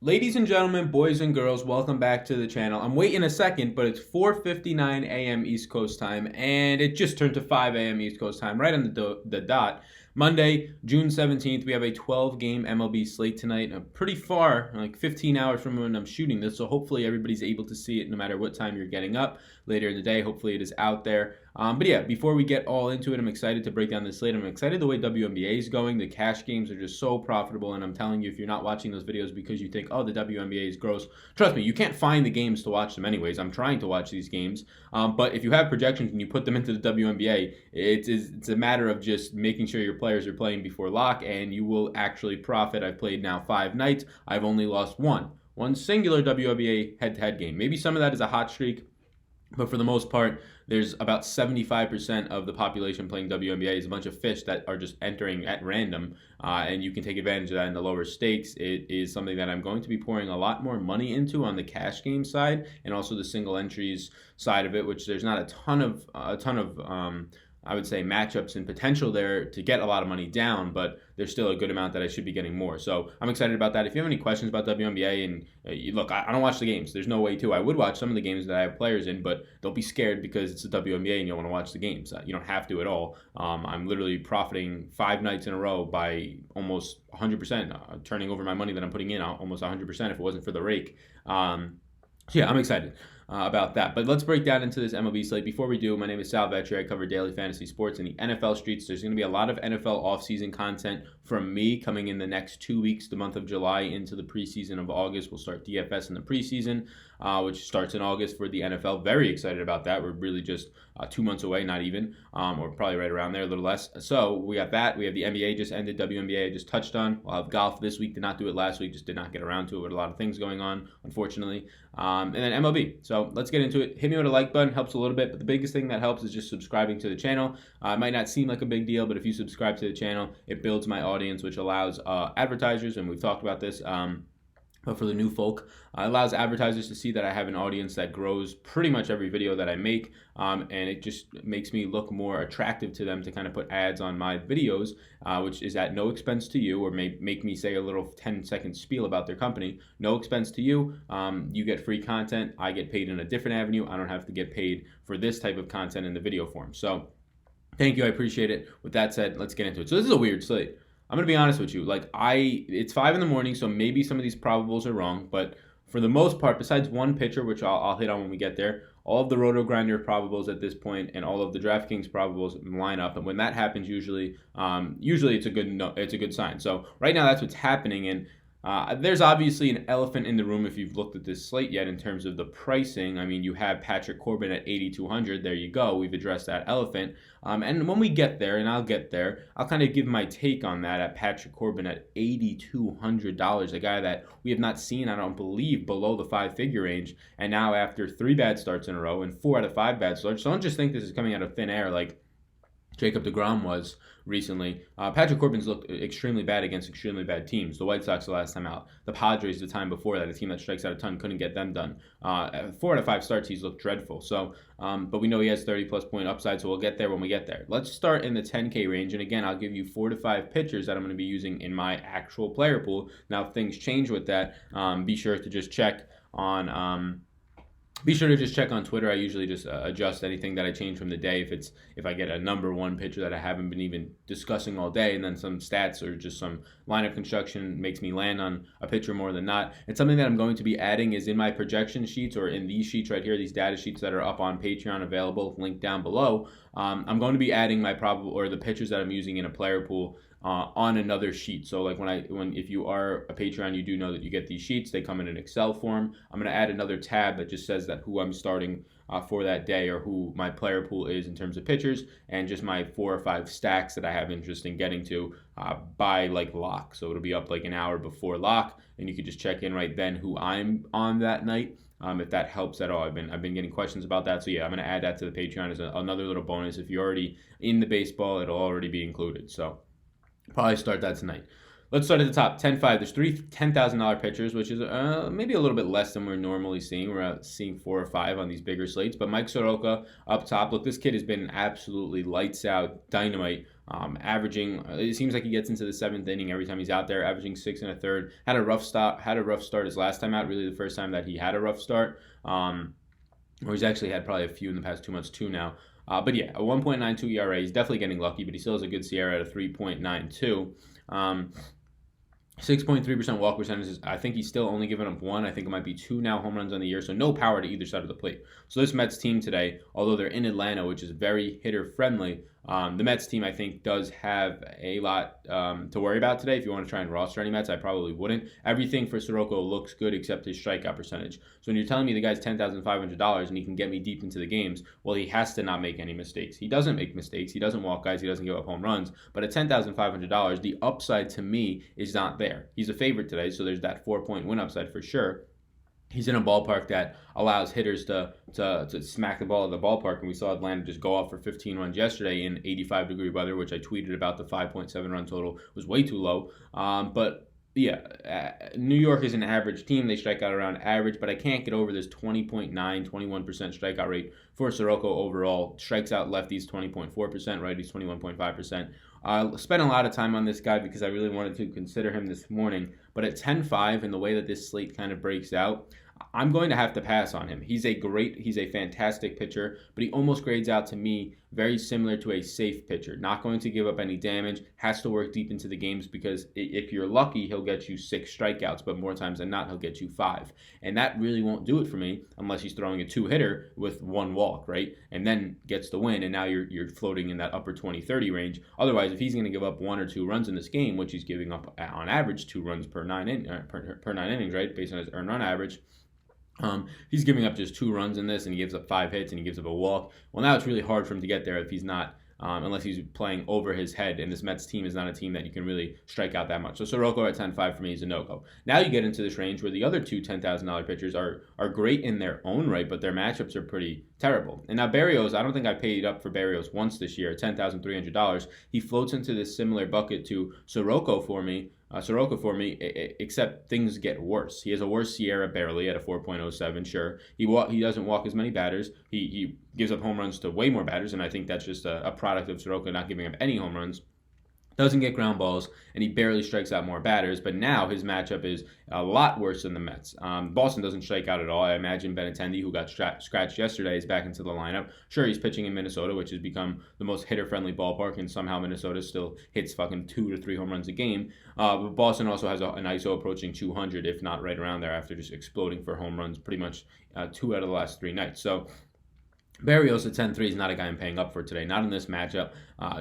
Ladies and gentlemen, boys and girls, welcome back to the channel. I'm waiting a second, but it's 4:59 a.m. East Coast time, and it just turned to 5 a.m. East Coast time, right on the dot. Monday, June 17th, we have a 12-game MLB slate tonight. Pretty far, like 15 hours from when I'm shooting this, so hopefully everybody's able to see it no matter what time you're getting up later in the day. Hopefully it is out there. But yeah, before we get all into it, I'm excited to break down this slate. I'm excited the way WNBA is going. The cash games are just so profitable, and I'm telling you, if you're not watching those videos because you think, oh, the WNBA is gross, trust me, you can't find the games to watch them anyways. I'm trying to watch these games, but if you have projections and you put them into the WNBA, it's a matter of just making sure your players are playing before lock, and you will actually profit. I've played now 5 nights. I've only lost one singular WNBA head-to-head game. Maybe some of that is a hot streak, but for the most part, there's about 75% of the population playing WNBA is a bunch of fish that are just entering at random, and you can take advantage of that in the lower stakes. It is something that I'm going to be pouring a lot more money into on the cash game side and also the single entries side of it, which there's not a ton of I would say matchups and potential there to get a lot of money down, but there's still a good amount that I should be getting more. So I'm excited about that. If you have any questions about WNBA, and look, I don't watch the games. There's no way to. I would watch some of the games that I have players in, but don't be scared because it's the WNBA and you want to watch the games. You don't have to at all. I'm literally profiting 5 nights in a row by almost 100%, turning over my money that I'm putting in almost 100% if it wasn't for the rake. So yeah, I'm excited about that. But let's break down into this MLB slate. Before we do, my name is Sal Vetri. I cover daily fantasy sports in the NFL streets. There's going to be a lot of NFL offseason content from me coming in the next 2 weeks, the month of July into the preseason of August. We'll start DFS in the preseason, which starts in August for the NFL. Very excited about that. We're really just 2 months away, not even, or probably right around there, a little less. So we got that. We have the NBA just ended, WNBA I just touched on. We'll have golf this week. Did not do it last week. Just did not get around to it with a lot of things going on, unfortunately. And then MLB. So let's get into it. Hit me with a like button. Helps a little bit. But the biggest thing that helps is just subscribing to the channel. It might not seem like a big deal, but if you subscribe to the channel, it builds my audience, which allows advertisers, and we've talked about this, but for the new folk, it allows advertisers to see that I have an audience that grows pretty much every video that I make, and it just makes me look more attractive to them to kind of put ads on my videos, which is at no expense to you, or may make me say a little 10-second spiel about their company. No expense to you. You get free content. I get paid in a different avenue. I don't have to get paid for this type of content in the video form. So thank you. I appreciate it. With that said, let's get into it. So this is a weird slate. I'm going to be honest with you. It's 5 in the morning, so maybe some of these probables are wrong, but for the most part, besides one pitcher, which I'll hit on when we get there, all of the Roto Grinder probables at this point and all of the DraftKings probables line up. And when that happens, usually it's a good sign. So right now, that's what's happening. And there's obviously an elephant in the room if you've looked at this slate yet in terms of the pricing. I mean, you have Patrick Korbin at 8,200. There you go. We've addressed that elephant. And when we get there, and I'll get there, I'll kind of give my take on that at Patrick Korbin at $8,200, a guy that we have not seen, I don't believe, below the 5-figure range. And now after 3 bad starts in a row and 4 out of 5 bad starts, so don't just think this is coming out of thin air like Jacob deGrom was recently. Patrick Corbin's looked extremely bad against extremely bad teams. The White Sox the last time out. The Padres the time before that, a team that strikes out a ton, couldn't get them done. 4 out of 5 starts, he's looked dreadful. So, but we know he has 30-plus point upside, so we'll get there when we get there. Let's start in the 10K range, and again, I'll give you 4 to 5 pitchers that I'm going to be using in my actual player pool. Now, if things change with that, be sure to just check on... Be sure to just check on Twitter. I usually just adjust anything that I change from the day if I get a number 1 pitcher that I haven't been even discussing all day, and then some stats or just some lineup construction makes me land on a pitcher more than not. And something that I'm going to be adding is in my projection sheets, or in these sheets right here, these data sheets that are up on Patreon available, linked down below. I'm going to be adding my probable, or the pitchers that I'm using in a player pool on another sheet. So like if you are a Patreon, you do know that you get these sheets. They come in an Excel form. I'm going to add another tab that just says that who I'm starting for that day, or who my player pool is in terms of pitchers, and just my 4 or 5 stacks that I have interest in getting to by like lock. So it'll be up like an hour before lock, and you can just check in right then who I'm on that night. If that helps at all. I've been getting questions about that. So yeah, I'm going to add that to the Patreon as another little bonus. If you're already in the baseball, it'll already be included. So probably start that tonight. Let's start at the top. 10-5. There's 3 $10,000 pitchers, which is maybe a little bit less than we're normally seeing. We're seeing 4 or 5 on these bigger slates. But Mike Soroka up top. Look, this kid has been absolutely lights out, dynamite Averaging, it seems like he gets into the 7th inning every time he's out there, averaging 6 1/3. Had a rough start his last time out, really the first time that he had a rough start. Or he's actually had probably a few in the past 2 months too now. But yeah, a 1.92 ERA. He's definitely getting lucky, but he still has a good SIERA at a 3.92. 6.3% walk percentage. I think he's still only given up 1. I think it might be 2 now home runs on the year, so no power to either side of the plate. So this Mets team today, although they're in Atlanta, which is very hitter-friendly, the Mets team, I think, does have a lot to worry about today. If you want to try and roster any Mets, I probably wouldn't. Everything for Soroka looks good except his strikeout percentage. So when you're telling me the guy's $10,500 and he can get me deep into the games, well, he has to not make any mistakes. He doesn't make mistakes. He doesn't walk guys. He doesn't give up home runs. But at $10,500, the upside to me is not there. He's a favorite today, so there's that 4-point win upside for sure. He's in a ballpark that allows hitters to smack the ball at the ballpark, and we saw Atlanta just go off for 15 runs yesterday in 85-degree weather, which I tweeted about. The 5.7 run total was way too low. But yeah, New York is an average team. They strike out around average, but I can't get over this 20.9, 21% strikeout rate for Soroka overall. Strikes out lefties 20.4%, righties 21.5%. Spent a lot of time on this guy because I really wanted to consider him this morning, but at 10-5 and the way that this slate kind of breaks out, I'm going to have to pass on him. He's a fantastic pitcher, but he almost grades out to me very similar to a safe pitcher. Not going to give up any damage, has to work deep into the games because if you're lucky, he'll get you 6 strikeouts, but more times than not, he'll get you 5. And that really won't do it for me unless he's throwing a 2-hitter with 1 walk, right? And then gets the win, and now you're floating in that upper 20-30 range. Otherwise, if he's going to give up 1 or 2 runs in this game, which he's giving up on average 2 runs per 9 innings, right, based on his earned run average, he's giving up just 2 runs in this, and he gives up 5 hits, and he gives up a walk. Well, now it's really hard for him to get there if he's not, unless he's playing over his head, and this Mets team is not a team that you can really strike out that much. So Soroka at 10-5 for me is a no-go. Now you get into this range where the other 2 $10,000 pitchers are great in their own right, but their matchups are pretty terrible. And now Berrios, I don't think I paid up for Berrios once this year at $10,300. He floats into this similar bucket to Soroka for me, except things get worse. He has a worse SIERA barely at a 4.07, sure. He doesn't walk as many batters. He gives up home runs to way more batters, and I think that's just a product of Soroka not giving up any home runs. Doesn't get ground balls, and he barely strikes out more batters, but now his matchup is a lot worse than the Mets. Boston doesn't strike out at all. I imagine Benintendi, who got scratched yesterday, is back into the lineup. Sure, he's pitching in Minnesota, which has become the most hitter-friendly ballpark, and somehow Minnesota still hits fucking 2 to 3 home runs a game. But Boston also has an ISO approaching 200, if not right around there, after just exploding for home runs pretty much 2 out of the last 3 nights. So Berrios at 10-3 is not a guy I'm paying up for today. Not in this matchup.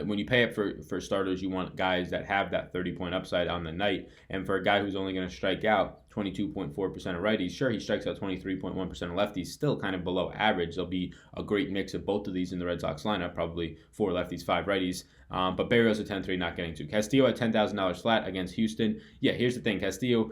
When you pay up for starters, you want guys that have that 30-point upside on the night. And for a guy who's only going to strike out 22.4% of righties, sure, he strikes out 23.1% of lefties, still kind of below average. There'll be a great mix of both of these in the Red Sox lineup, probably 4 lefties, 5 righties. But Berrios at 10-3, not getting to. Castillo at $10,000 flat against Houston. Yeah, here's the thing. Castillo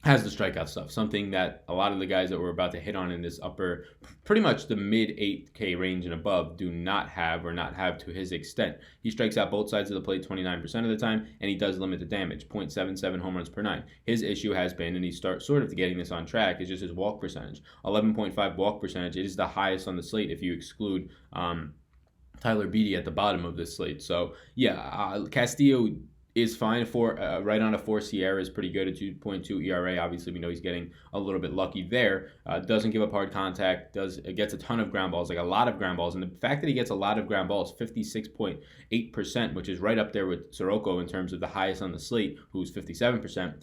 has the strikeout stuff, something that a lot of the guys that we're about to hit on in this upper, pretty much the mid 8K range and above, do not have to his extent. He strikes out both sides of the plate 29% of the time, and he does limit the damage, 0.77 home runs per 9. His issue has been, and he's sort of getting this on track, is just his walk percentage. 11.5 walk percentage. It is the highest on the slate if you exclude Tyler Beede at the bottom of this slate. So yeah, Castillo is fine for right on a 4 SIERA is pretty good at 2.2 ERA. Obviously, we know he's getting a little bit lucky there. Doesn't give up hard contact. Gets a ton of ground balls, like a lot of ground balls. And the fact that he gets a lot of ground balls, 56.8%, which is right up there with Soroka in terms of the highest on the slate, who's 57%.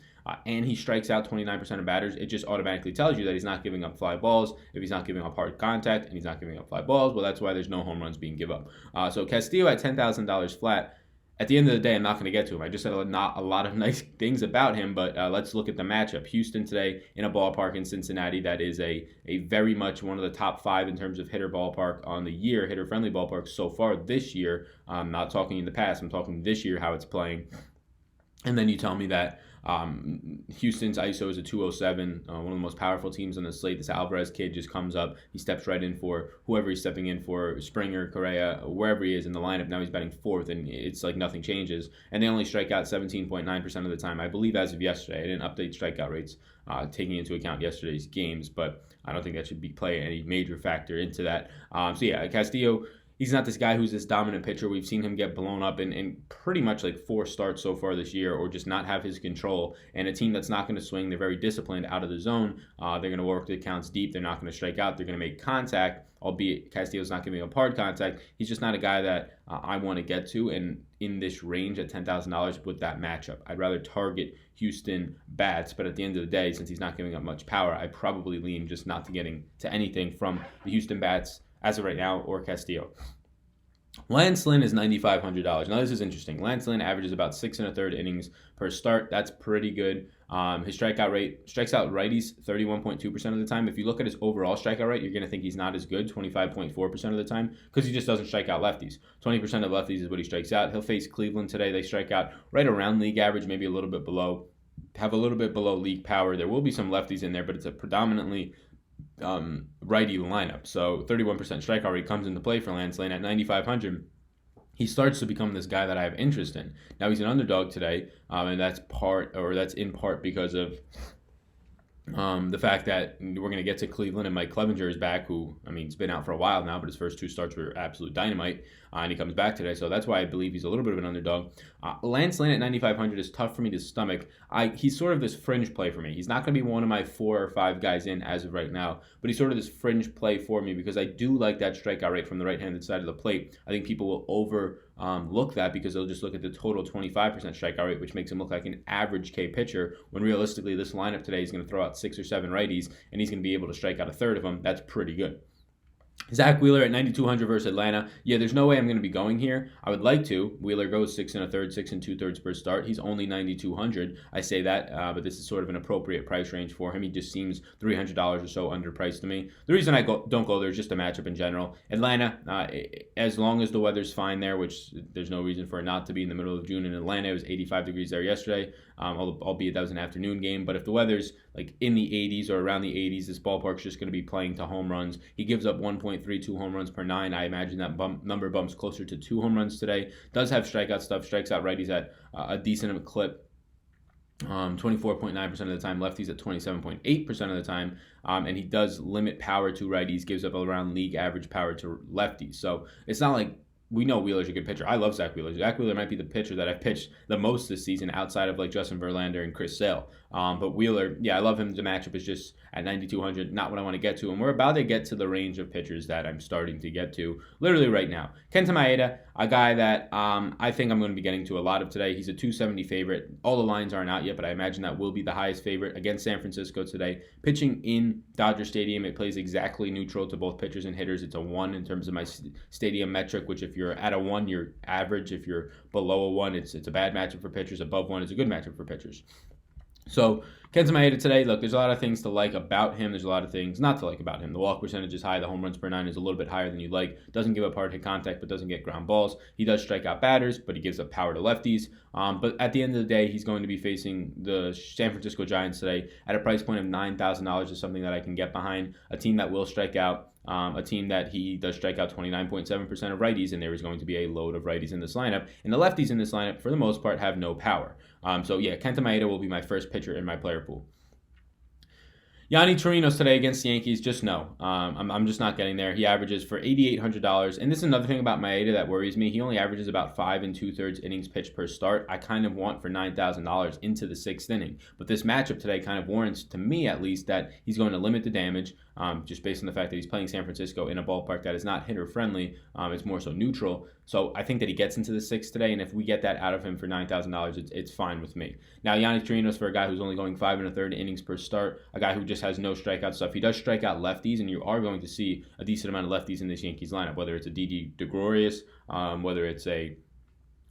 And he strikes out 29% of batters. It just automatically tells you that he's not giving up fly balls. If he's not giving up hard contact and he's not giving up fly balls, well, that's why there's no home runs being given up. So Castillo at $10,000 flat. At the end of the day, I'm not going to get to him. I just said not a lot of nice things about him, but let's look at the matchup. Houston today in a ballpark in Cincinnati that is a very much one of the top 5 in terms of hitter ballpark on the year, hitter-friendly ballpark so far this year. I'm not talking in the past. I'm talking this year, how it's playing. And then you tell me that Houston's ISO is a 207, one of the most powerful teams on the slate. This Alvarez kid just comes up. He steps right in for whoever he's stepping in for, Springer, Correa, wherever he is in the lineup. Now he's batting 4th, and it's like nothing changes. And they only strike out 17.9% of the time, I believe, as of yesterday. I didn't update strikeout rates taking into account yesterday's games, but I don't think that should play any major factor into that. So yeah, Castillo He's not this guy who's this dominant pitcher. We've seen him get blown up in pretty much like 4 starts so far this year, or just not have his control. And a team that's not going to swing, they're very disciplined out of the zone. They're going to work the counts deep. They're not going to strike out. They're going to make contact, albeit Castillo's not giving up hard contact. He's just not a guy that I want to get to. And in this range at $10,000 with that matchup, I'd rather target Houston bats. But at the end of the day, since he's not giving up much power, I probably lean just not to getting to anything from the Houston bats as of right now, or Castillo. Lance Lynn is $9,500. Now, this is interesting. Lance Lynn averages about 6 1/3 innings per start. That's pretty good. His strikeout rate, strikes out righties 31.2% of the time. If you look at his overall strikeout rate, you're going to think he's not as good, 25.4% of the time, because he just doesn't strike out lefties. 20% of lefties is what he strikes out. He'll face Cleveland today. They strike out right around league average, maybe a little bit below, have a little bit below league power. There will be some lefties in there, but it's a predominantly righty lineup. So 31% strikeout rate comes into play for Lance Lynn at 9,500. He starts to become this guy that I have interest in. Now he's an underdog today, and that's in part because of the fact that we're going to get to Cleveland and Mike Clevenger is back, who, I mean, he's been out for a while now, but his first 2 starts were absolute dynamite, and he comes back today. So that's why I believe he's a little bit of an underdog. Lance Lynn at 9,500 is tough for me to stomach. He's sort of this fringe play for me. He's not going to be one of my 4 or 5 guys in as of right now, but he's sort of this fringe play for me because I do like that strikeout rate from the right-handed side of the plate. I think people will overlook that because they'll just look at the total 25% strikeout rate, which makes him look like an average K pitcher, when realistically this lineup today is going to throw out 6 or 7 righties, and he's going to be able to strike out a third of them. That's pretty good. Zack Wheeler at 9,200 versus Atlanta. Yeah, there's no way I'm going to be going here. I would like to. Wheeler goes 6 1/3, 6 2/3 per start. He's only 9,200. I say that, but this is sort of an appropriate price range for him. He just seems $300 or so underpriced to me. The reason I don't go there is just a matchup in general. Atlanta, as long as the weather's fine there, which there's no reason for it not to be in the middle of June in Atlanta. It was 85 degrees there yesterday, albeit that was an afternoon game. But if the weather's like in the 80s or around the 80s, this ballpark's just going to be playing to home runs. He gives up 1.32 home runs per 9. I imagine that number bumps closer to 2 home runs today. Does have strikeout stuff, strikes out righties at a decent clip. 24.9% of the time, lefties at 27.8% of the time, and he does limit power to righties, gives up around league average power to lefties. So it's not like we know Wheeler's a good pitcher. I love Zack Wheeler. Zack Wheeler might be the pitcher that I've pitched the most this season outside of like Justin Verlander and Chris Sale. But Wheeler, yeah, I love him. The matchup is just at 9,200, not what I want to get to. And we're about to get to the range of pitchers that I'm starting to get to literally right now. Kenta Maeda, a guy that I think I'm going to be getting to a lot of today. He's a 270 favorite. All the lines aren't out yet, but I imagine that will be the highest favorite against San Francisco today. Pitching in Dodger Stadium, it plays exactly neutral to both pitchers and hitters. It's a 1 in terms of my stadium metric, which if you're at a 1, you're average. If you're below a 1, it's a bad matchup for pitchers. Above 1, it's a good matchup for pitchers. So Kenta Maeda today, look, there's a lot of things to like about him. There's a lot of things not to like about him. The walk percentage is high. The home runs per 9 is a little bit higher than you'd like. Doesn't give up hard hit contact, but doesn't get ground balls. He does strike out batters, but he gives up power to lefties. But at the end of the day, he's going to be facing the San Francisco Giants today at a price point of $9,000 is something that I can get behind. A team that will strike out. A team that he does strike out 29.7% of righties, and there is going to be a load of righties in this lineup. And the lefties in this lineup, for the most part, have no power. So yeah, Kenta Maeda will be my first pitcher in my player pool. Yannick Torinos today against the Yankees, just no. I'm just not getting there. He averages for $8,800. And this is another thing about Maeda that worries me. He only averages about 5 2/3 innings pitched per start. I kind of want for $9,000 into the 6th inning. But this matchup today kind of warrants, to me at least, that he's going to limit the damage, just based on the fact that he's playing San Francisco in a ballpark that is not hitter-friendly. It's more so neutral. So I think that he gets into the 6th today, and if we get that out of him for $9,000, it's fine with me. Now, Yannick Torinos, for a guy who's only going 5 1/3 innings per start, a guy who just has no strikeout stuff, he does strike out lefties, and you are going to see a decent amount of lefties in this Yankees lineup, whether it's a Didi Gregorius, whether it's a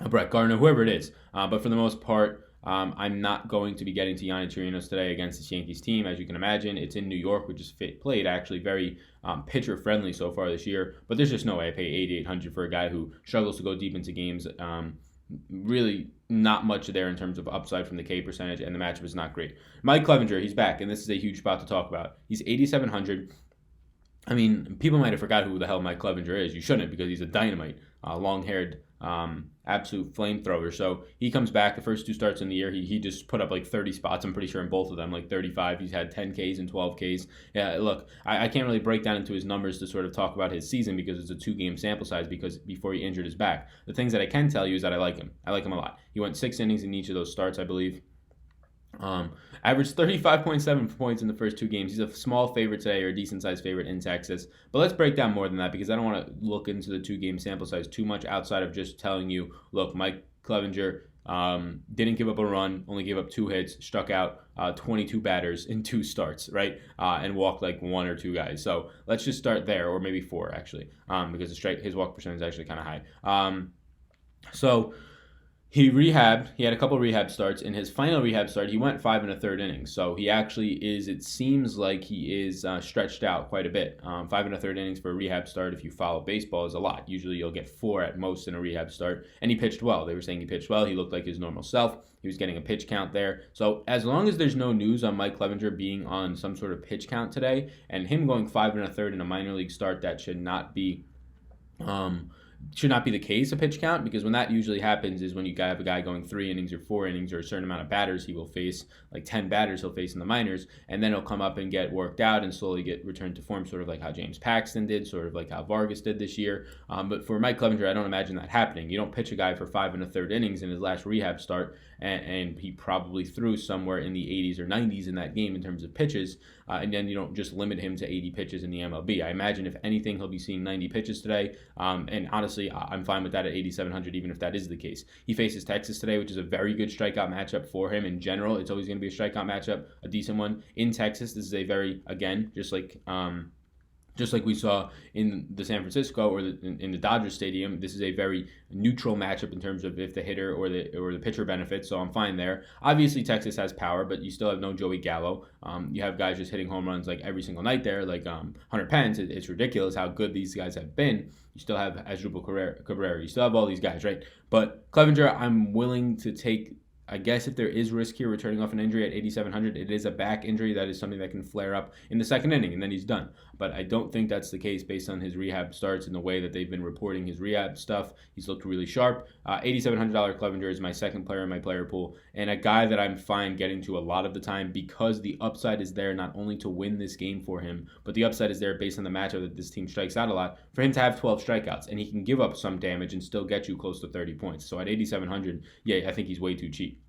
Brett Gardner, whoever it is. But for the most part, I'm not going to be getting to Yannick Torinos today against this Yankees team. As you can imagine, it's in New York, which is played actually very pitcher-friendly so far this year. But there's just no way I pay $8,800 for a guy who struggles to go deep into games. Really not much there in terms of upside from the K percentage, and the matchup is not great. Mike Clevenger, he's back, and this is a huge spot to talk about. He's $8,700. I mean, people might have forgot who the hell Mike Clevenger is. You shouldn't, because he's a dynamite. long-haired absolute flamethrower. So he comes back the first 2 starts in the year. He just put up like 30 spots. I'm pretty sure in both of them, like 35. He's had 10 Ks and 12 Ks. Yeah, look, I can't really break down into his numbers to sort of talk about his season because it's a 2-game sample size because before he injured his back. The things that I can tell you is that I like him. I like him a lot. He went 6 innings in each of those starts, I believe. Averaged 35.7 points in the first 2 games. He's a small favorite today, or a decent-sized favorite in Texas. But let's break down more than that because I don't want to look into the 2-game sample size too much outside of just telling you, look, Mike Clevenger didn't give up a run, only gave up 2 hits, struck out 22 batters in 2 starts, right? And walked like 1 or 2 guys. So let's just start there, or maybe 4 actually, because his walk percentage is actually kind of high. So he rehabbed. He had a couple rehab starts. In his final rehab start, he went 5 1/3 innings. So he actually is, it seems like he is stretched out quite a bit. 5 1/3 innings for a rehab start, if you follow baseball, is a lot. Usually you'll get 4 at most in a rehab start. And he pitched well. They were saying he pitched well. He looked like his normal self. He was getting a pitch count there. So as long as there's no news on Mike Clevenger being on some sort of pitch count today, and him going 5 1/3 in a minor league start, that should not be the case, a pitch count, because when that usually happens is when you have a guy going 3 innings or 4 innings or a certain amount of batters he will face, like 10 batters he'll face in the minors, and then he'll come up and get worked out and slowly get returned to form, sort of like how James Paxton did, sort of like how Vargas did this year. But for Mike Clevenger, I don't imagine that happening. You don't pitch a guy for 5 1/3 innings in his last rehab start, and he probably threw somewhere in the 80s or 90s in that game in terms of pitches, and then you don't just limit him to 80 pitches in the MLB. I imagine if anything, he'll be seeing 90 pitches today, and honestly, I'm fine with that at 8,700, even if that is the case. He faces Texas today, which is a very good strikeout matchup for him in general. It's always going to be a strikeout matchup, a decent one. In Texas, this is a very, again, just like we saw in the San Francisco or in the Dodgers Stadium, this is a very neutral matchup in terms of if the hitter or the pitcher benefits, so I'm fine there. Obviously, Texas has power, but you still have no Joey Gallo. You have guys just hitting home runs like every single night there, like Hunter Pence. It's ridiculous how good these guys have been. You still have Asdrubal Cabrera. You still have all these guys, right? But Clevenger, I'm willing to take. I guess if there is risk here returning off an injury at 8,700, it is a back injury. That is something that can flare up in the second inning, and then he's done. But I don't think that's the case based on his rehab starts and the way that they've been reporting his rehab stuff. He's looked really sharp. $8,700 Clevenger is my second player in my player pool, and a guy that I'm fine getting to a lot of the time because the upside is there not only to win this game for him, but the upside is there based on the matchup that this team strikes out a lot, for him to have 12 strikeouts, and he can give up some damage and still get you close to 30 points. So at 8,700, yeah, I think he's way too cheap.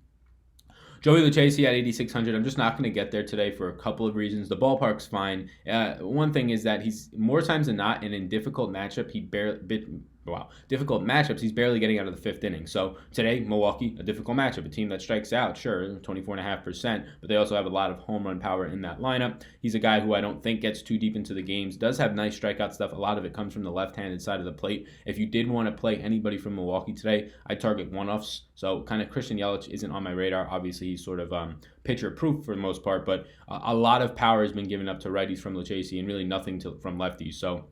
Joey Lucchesi at 8,600. I'm just not going to get there today for a couple of reasons. The ballpark's fine. One thing is that he's more times than not, and in difficult matchups, he's barely getting out of the 5th inning. So today, Milwaukee, a difficult matchup, a team that strikes out, sure, 24.5%, but they also have a lot of home run power in that lineup. He's a guy who I don't think gets too deep into the games, does have nice strikeout stuff. A lot of it comes from the left-handed side of the plate. If you did want to play anybody from Milwaukee today, I'd target one-offs. So kind of Christian Yelich isn't on my radar. Obviously, he's sort of pitcher-proof for the most part, but a lot of power has been given up to righties from Lucchesi and really nothing from lefties. So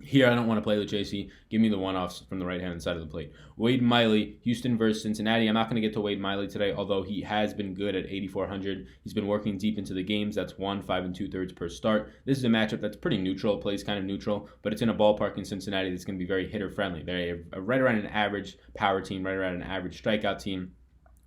here, I don't want to play Lucchesi. Give me the one-offs from the right-hand side of the plate. Wade Miley, Houston versus Cincinnati. I'm not going to get to Wade Miley today, although he has been good at 8,400. He's been working deep into the games. That's 5 2/3 per start. This is a matchup that's pretty neutral. It plays kind of neutral, but it's in a ballpark in Cincinnati that's going to be very hitter-friendly. They're right around an average power team, right around an average strikeout team.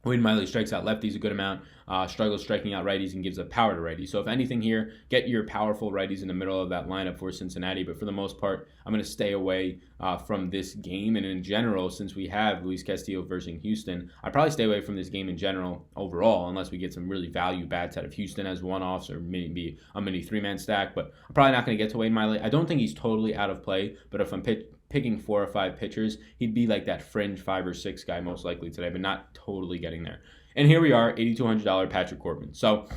Wade Miley strikes out lefties a good amount, struggles striking out righties, and gives up power to righties. So if anything here, get your powerful righties in the middle of that lineup for Cincinnati. But for the most part, I'm going to stay away from this game. And in general, since we have Luis Castillo versus Houston, I'd probably stay away from this game in general overall, unless we get some really value bats out of Houston as one-offs or maybe a mini 3-man stack. But I'm probably not going to get to Wade Miley. I don't think he's totally out of play, but if I'm picking 4 or 5 pitchers, he'd be like that fringe 5 or 6 guy most likely today, but not totally getting there. And here we are, $8,200 Patrick Korbin. So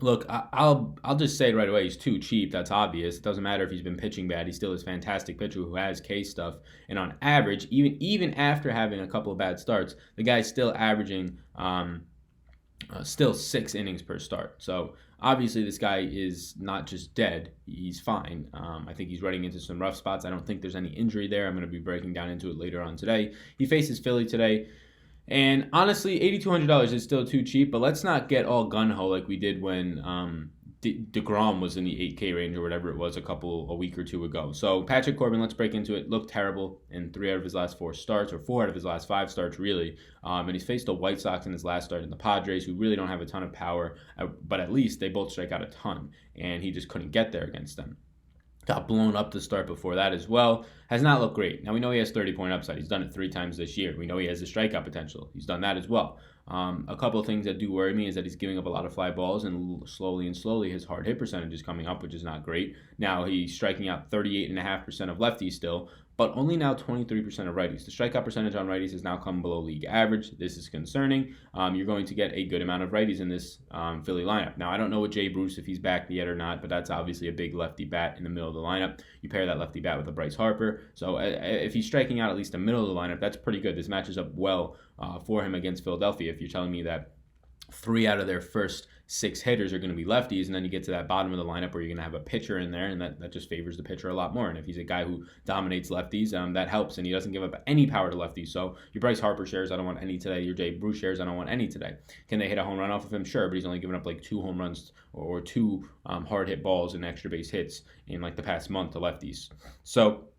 look, I'll just say it right away, he's too cheap. That's obvious. It doesn't matter if he's been pitching bad. He's still this fantastic pitcher who has K stuff. And on average, even after having a couple of bad starts, the guy's still averaging still 6 innings per start. So obviously this guy is not just dead. He's fine. I think he's running into some rough spots. I don't think there's any injury there. I'm going to be breaking down into it later on today. He faces Philly today. And honestly, $8,200 is still too cheap, but let's not get all gun-ho like we did when DeGrom was in the 8K range or whatever it was a week or two ago. So Patrick Korbin, let's break into it. Looked terrible in 3 out of his last 4 starts, or 4 out of his last 5 starts, really. And he's faced the White Sox in his last start and the Padres, who really don't have a ton of power, but at least they both strike out a ton, and he just couldn't get there against them. Got blown up to start before that as well. Has not looked great. Now, we know he has 30-point upside. He's done it 3 times this year. We know he has the strikeout potential. He's done that as well. A couple of things that do worry me is that he's giving up a lot of fly balls, and slowly his hard hit percentage is coming up, which is not great. Now, he's striking out 38.5% of lefties still, but only now 23% of righties. The strikeout percentage on righties has now come below league average. This is concerning. You're going to get a good amount of righties in this Philly lineup. Now, I don't know with Jay Bruce if he's back yet or not, but that's obviously a big lefty bat in the middle of the lineup. You pair that lefty bat with a Bryce Harper. So if he's striking out at least the middle of the lineup, that's pretty good. This matches up well for him against Philadelphia. If you're telling me that 3 out of their first 6 hitters are going to be lefties, and then you get to that bottom of the lineup where you're going to have a pitcher in there, and that just favors the pitcher a lot more. And if he's a guy who dominates lefties, that helps, and he doesn't give up any power to lefties. So your Bryce Harper shares, I don't want any today. Your Jay Bruce shares, I don't want any today. Can they hit a home run off of him? Sure, but he's only given up like 2 home runs or 2 hard hit balls and extra base hits in like the past month to lefties. So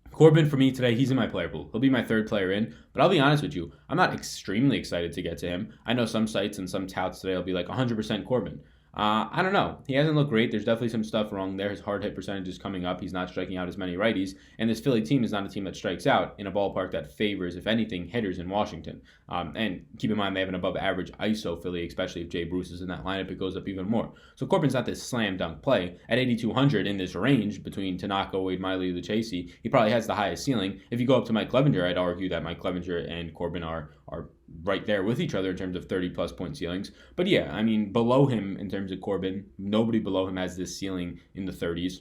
Korbin, for me today, he's in my player pool. He'll be my 3rd player in, but I'll be honest with you, I'm not extremely excited to get to him. I know some sites and some touts today will be like 100% Korbin. I don't know. He hasn't looked great. There's definitely some stuff wrong there. His hard hit percentage is coming up. He's not striking out as many righties. And this Philly team is not a team that strikes out in a ballpark that favors, if anything, hitters in Washington. And keep in mind, they have an above average ISO Philly, especially if Jay Bruce is in that lineup, it goes up even more. So Korbin's not this slam dunk play. At 8,200 in this range between Tanaka, Wade Miley, Lucchesi, he probably has the highest ceiling. If you go up to Mike Clevenger, I'd argue that Mike Clevenger and Korbin are right there with each other in terms of 30-plus point ceilings. But yeah, I mean, below him in terms of Korbin, nobody below him has this ceiling in the 30s.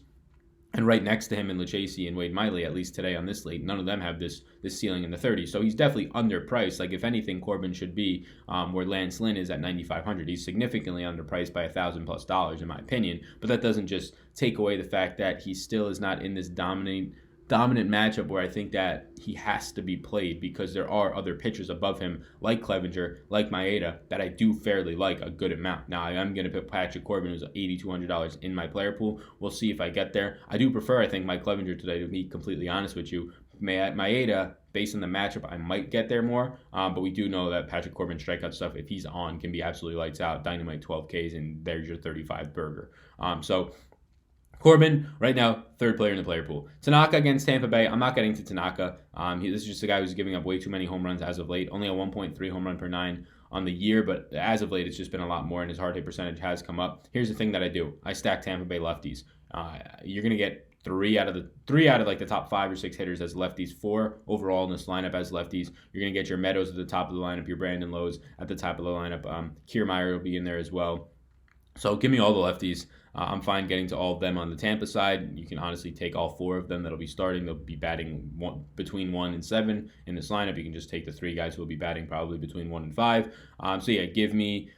And right next to him in Lucchesi and Wade Miley, at least today on this slate, none of them have this ceiling in the 30s. So he's definitely underpriced. Like, if anything, Korbin should be where Lance Lynn is at 9,500. He's significantly underpriced by $1,000+ in my opinion. But that doesn't just take away the fact that he still is not in this dominant matchup where I think that he has to be played, because there are other pitchers above him like Clevenger, like Maeda, that I do fairly like a good amount. Now, I am going to put Patrick Korbin, who's $8,200 in my player pool. We'll see if I get there. I do prefer, I think, Mike Clevenger today, to be completely honest with you. Maeda, based on the matchup, I might get there more, but we do know that Patrick Korbin strikeout stuff, if he's on, can be absolutely lights out. Dynamite 12Ks, and there's your 35 burger. So Korbin, right now, 3rd player in the player pool. Tanaka against Tampa Bay. I'm not getting to Tanaka. This is just a guy who's giving up way too many home runs as of late. Only a 1.3 home run per 9 on the year, but as of late, it's just been a lot more, and his hard hit percentage has come up. Here's the thing that I do. I stack Tampa Bay lefties. You're going to get 3 out of like the top 5 or 6 hitters as lefties, 4 overall in this lineup as lefties. You're going to get your Meadows at the top of the lineup, your Brandon Lowe's at the top of the lineup. Kiermaier will be in there as well. So give me all the lefties. I'm fine getting to all of them on the Tampa side. You can honestly take all 4 of them that'll be starting. They'll be batting between 1 and 7 in this lineup. You can just take the 3 guys who will be batting probably between 1 and 5. So yeah, give me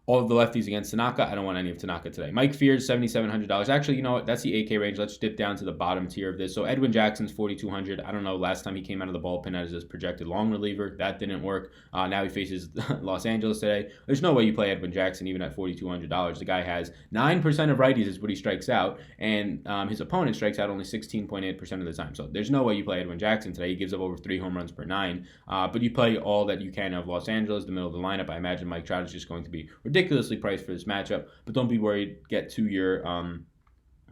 all of the lefties against Tanaka. I don't want any of Tanaka today. Mike Fears, $7,700. Actually, you know what? That's the 8K range. Let's dip down to the bottom tier of this. So Edwin Jackson's $4,200. I don't know. Last time he came out of the bullpen as his projected long reliever, that didn't work. Now he faces Los Angeles today. There's no way you play Edwin Jackson even at $4,200. The guy has 9% of righties is what he strikes out, and his opponent strikes out only 16.8% of the time. So there's no way you play Edwin Jackson today. He gives up over 3 home runs per 9. But you play all that you can of Los Angeles, the middle of the lineup. I imagine Mike Trout is just going to be ridiculously priced for this matchup, but don't be worried. Get to your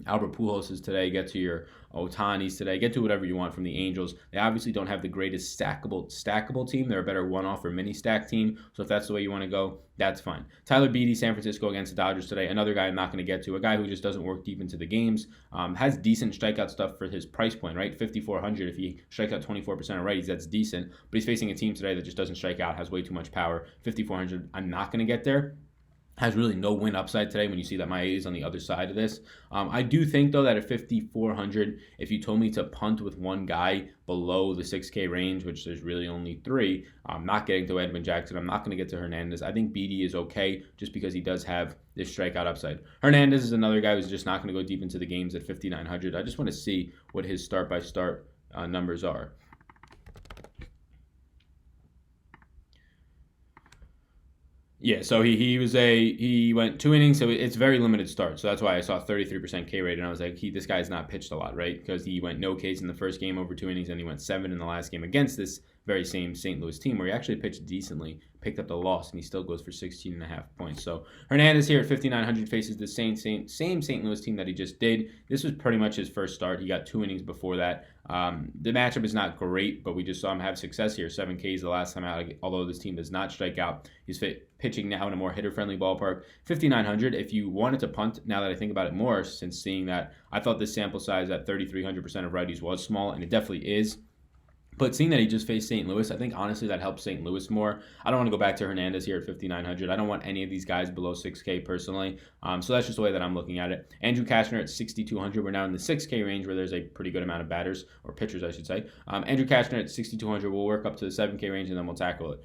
Albert Pujoses today, get to your Otanis today, get to whatever you want from the Angels. They obviously don't have the greatest stackable team. They're a better one-off or mini-stack team, so if that's the way you want to go, that's fine. Tyler Beede, San Francisco against the Dodgers today, another guy I'm not going to get to, a guy who just doesn't work deep into the games, has decent strikeout stuff for his price point, right? 5,400, if he strikes out 24% of righties, that's decent, but he's facing a team today that just doesn't strike out, has way too much power. 5,400, I'm not going to get there. Has really no win upside today when you see that Maeda is on the other side of this. I do think, though, that at 5,400, if you told me to punt with one guy below the 6K range, which there's really only 3, I'm not getting to Edwin Jackson. I'm not going to get to Hernandez. I think Beede is okay just because he does have this strikeout upside. Hernandez is another guy who's just not going to go deep into the games at 5,900. I just want to see what his start-by-start numbers are. Yeah, so he went 2 innings, so it's very limited start. So that's why I saw 33% K rate, and I was like, this guy's not pitched a lot, right? Because he went no Ks in the first game over 2 innings, and he went 7 in the last game against this very same St. Louis team where he actually pitched decently, picked up the loss, and he still goes for 16.5 points. So Hernandez here at 5,900 faces the same St. Louis team that he just did. This was pretty much his first start. He got 2 innings before that. The matchup is not great, but we just saw him have success here. 7 Ks the last time out, although this team does not strike out. He's pitching now in a more hitter-friendly ballpark. 5,900, if you wanted to punt, now that I think about it more, since seeing that, I thought this sample size at 3,300% of righties was small, and it definitely is. But seeing that he just faced St. Louis, I think honestly that helps St. Louis more. I don't want to go back to Hernandez here at 5,900. I don't want any of these guys below 6K personally. So that's just the way that I'm looking at it. Andrew Cashner at 6,200. We're now in the 6K range where there's a pretty good amount of batters, or pitchers I should say. Andrew Cashner at 6,200. We'll work up to the 7K range and then we'll tackle it.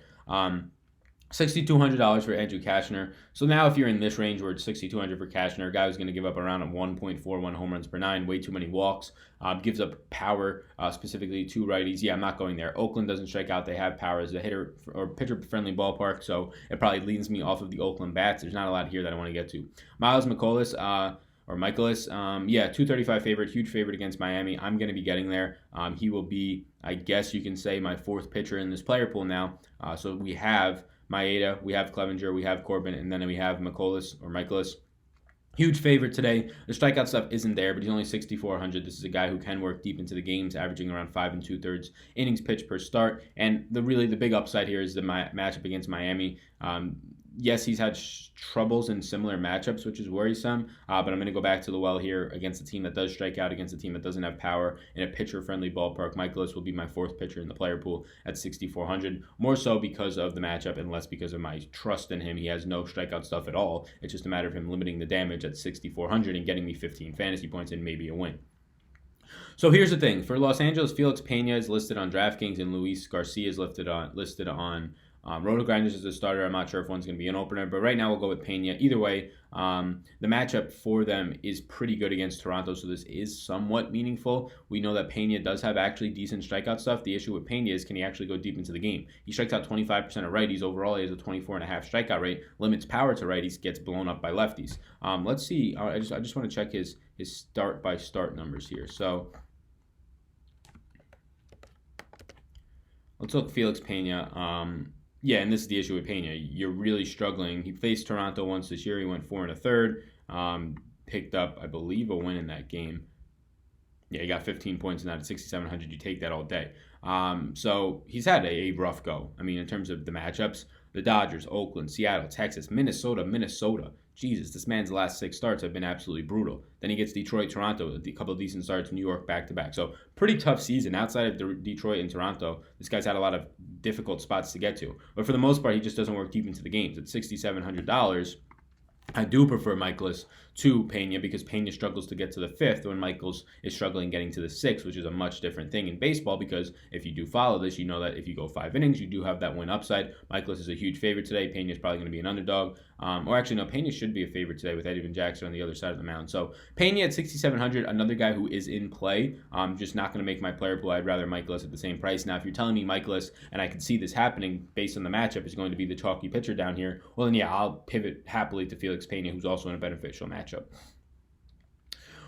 $6,200 for Andrew Cashner. So now if you're in this range where it's $6,200 for Cashner, a guy who's going to give up around 1.41 home runs per 9, way too many walks, gives up power specifically to righties. Yeah, I'm not going there. Oakland doesn't strike out. They have power as a hitter or pitcher-friendly ballpark, so it probably leans me off of the Oakland bats. There's not a lot here that I want to get to. Miles Mikolas, yeah, 235 favorite, huge favorite against Miami. I'm going to be getting there. He will be, I guess you can say, my fourth pitcher in this player pool now. So we have Maeda, we have Clevenger, we have Korbin, and then we have Mikolas. Huge favorite today. The strikeout stuff isn't there, but he's only 6,400. This is a guy who can work deep into the games, averaging around 5 2/3 innings pitched per start. And the big upside here is the matchup against Miami. Yes, he's had troubles in similar matchups, which is worrisome, but I'm going to go back to the well here against a team that does strike out, against a team that doesn't have power in a pitcher-friendly ballpark. Mikolas will be my fourth pitcher in the player pool at 6,400, more so because of the matchup and less because of my trust in him. He has no strikeout stuff at all. It's just a matter of him limiting the damage at 6,400 and getting me 15 fantasy points and maybe a win. So here's the thing. For Los Angeles, Felix Pena is listed on DraftKings and Luis Garcia is listed on Roto-Grinders is a starter. I'm not sure if one's going to be an opener, but right now we'll go with Pena. Either way, the matchup for them is pretty good against Toronto, so this is somewhat meaningful. We know that Pena does have actually decent strikeout stuff. The issue with Pena is, can he actually go deep into the game? He strikes out 25% of righties. Overall, he has a 24.5 strikeout rate, limits power to righties, gets blown up by lefties. Let's see. I just want to check his start-by-start numbers here. So let's look Felix Pena. Yeah, and this is the issue with Pena. You're really struggling. He faced Toronto once this year. He went 4 1/3. Picked up, I believe, a win in that game. Yeah, he got 15 points in that at 6,700. You take that all day. So he's had a rough go. I mean, in terms of the matchups, the Dodgers, Oakland, Seattle, Texas, Minnesota. Jesus, this man's last 6 starts have been absolutely brutal. Then he gets Detroit, Toronto, a couple of decent starts, New York back-to-back. So pretty tough season. Outside of Detroit and Toronto, this guy's had a lot of difficult spots to get to. But for the most part, he just doesn't work deep into the games. At $6,700, I do prefer Mikolas to Pena because Pena struggles to get to the 5th when Mikolas is struggling getting to the 6th, which is a much different thing in baseball because if you do follow this, you know that if you go 5 innings, you do have that win upside. Mikolas is a huge favorite today. Pena is probably going to be an underdog. Or actually, no, Pena should be a favorite today with Eddie Jackson on the other side of the mound. So Pena at 6,700, another guy who is in play. Just not going to make my player pool. I'd rather Mikolas at the same price. Now, if you're telling me Mikolas, and I can see this happening based on the matchup, is going to be the chalky pitcher down here, well, then yeah, I'll pivot happily to Felix Pena, who's also in a beneficial matchup.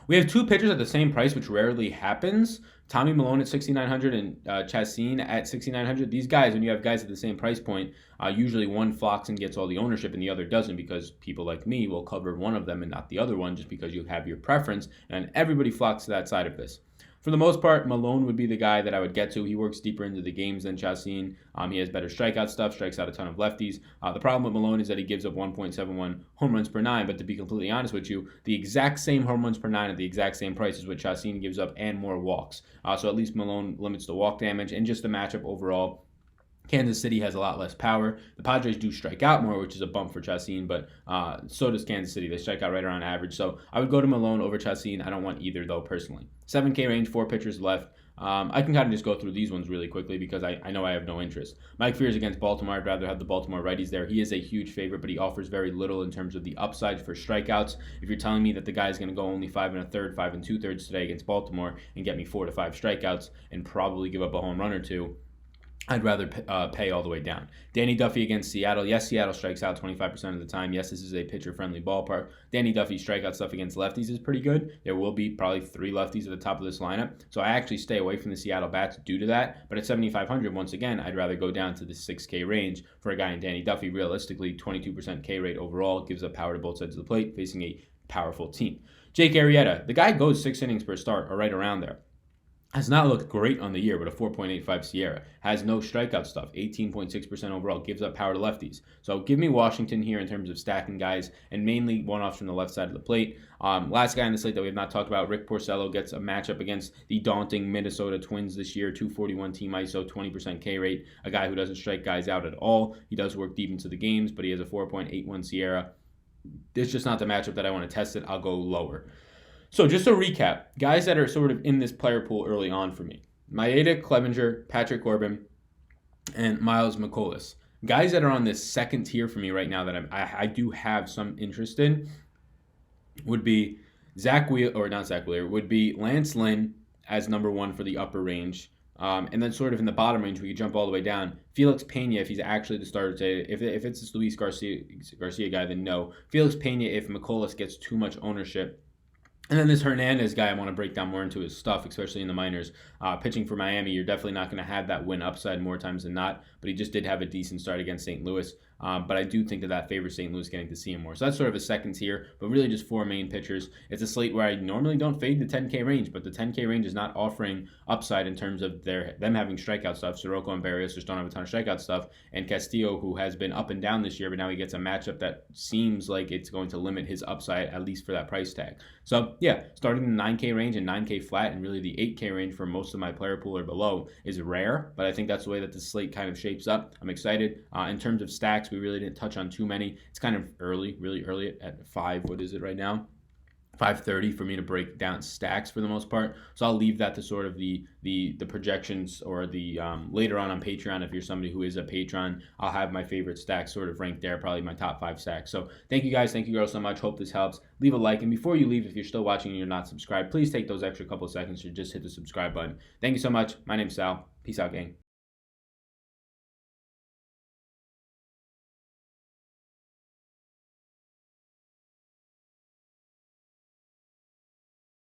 We have 2 pitchers at the same price, which rarely happens. Tommy Milone at 6,900 and Chacin at 6,900. These guys, when you have guys at the same price point, usually one flocks and gets all the ownership and the other doesn't because people like me will cover one of them and not the other one just because you have your preference, and everybody flocks to that side of this. For the most part, Milone would be the guy that I would get to. He works deeper into the games than Chacin. He has better strikeout stuff, strikes out a ton of lefties. The problem with Milone is that he gives up 1.71 home runs per 9, but to be completely honest with you, the exact same home runs per 9 at the exact same price is what Chacin gives up and more walks. So at least Milone limits the walk damage and just the matchup overall. Kansas City has a lot less power. The Padres do strike out more, which is a bump for Chacin, but so does Kansas City. They strike out right around average. So I would go to Milone over Chacin. I don't want either, though, personally. 7K range, 4 pitchers left. I can kind of just go through these ones really quickly because I know I have no interest. Mike Fears against Baltimore. I'd rather have the Baltimore righties there. He is a huge favorite, but he offers very little in terms of the upside for strikeouts. If you're telling me that the guy is going to go only 5 1/3, 5 2/3 today against Baltimore and get me 4 to 5 strikeouts and probably give up a home run or two, I'd rather pay all the way down. Danny Duffy against Seattle. Yes, Seattle strikes out 25% of the time. Yes, this is a pitcher-friendly ballpark. Danny Duffy's strikeout stuff against lefties is pretty good. There will be probably 3 lefties at the top of this lineup. So I actually stay away from the Seattle bats due to that. But at 7,500, once again, I'd rather go down to the 6K range for a guy in Danny Duffy. Realistically, 22% K rate overall, gives up power to both sides of the plate, facing a powerful team. Jake Arrieta, the guy goes 6 innings per start, or right around there. Has not looked great on the year, but a 4.85 SIERA. Has no strikeout stuff, 18.6% overall, gives up power to lefties. So give me Washington here in terms of stacking guys, and mainly one-offs from the left side of the plate. Last guy on the slate that we have not talked about, Rick Porcello gets a matchup against the daunting Minnesota Twins this year, 241 team ISO, 20% K rate, a guy who doesn't strike guys out at all. He does work deep into the games, but he has a 4.81 SIERA. It's just not the matchup that I want to test it. I'll go lower. So just to recap, guys that are sort of in this player pool early on for me: Maeda, Clevenger, Patrick Korbin, and Miles McCollum. Guys that are on this second tier for me right now that I do have some interest in would be Zack Wheeler, or not Zack Wheeler, would be Lance Lynn as number 1 for the upper range. And then sort of in the bottom range, we could jump all the way down. Felix Pena, if he's actually the starter today. If it's this Luis Garcia guy, then no. Felix Pena, if McCollum gets too much ownership. And then this Hernandez guy, I want to break down more into his stuff, especially in the minors. Pitching for Miami, you're definitely not going to have that win upside more times than not, but he just did have a decent start against St. Louis. But I do think that favors St. Louis getting to see him more. So that's sort of a second tier, but really just 4 main pitchers. It's a slate where I normally don't fade the 10K range, but the 10K range is not offering upside in terms of them having strikeout stuff. Soroka and Barrios just don't have a ton of strikeout stuff. And Castillo, who has been up and down this year, but now he gets a matchup that seems like it's going to limit his upside, at least for that price tag. So yeah, starting in the 9K range and 9K flat, and really the 8K range for most of my player pool or below is rare, but I think that's the way that the slate kind of shapes up. I'm excited. In terms of stacks, we really didn't touch on too many. It's kind of early, really early at 5. What is it right now? 5:30 for me to break down stacks for the most part. So I'll leave that to sort of the projections, or the later on Patreon. If you're somebody who is a patron, I'll have my favorite stacks sort of ranked there, probably my top 5 stacks. So thank you guys, thank you girls so much. Hope this helps. Leave a like, and before you leave, if you're still watching and you're not subscribed, please take those extra couple of seconds to just hit the subscribe button. Thank you so much. My name's Sal. Peace out, gang.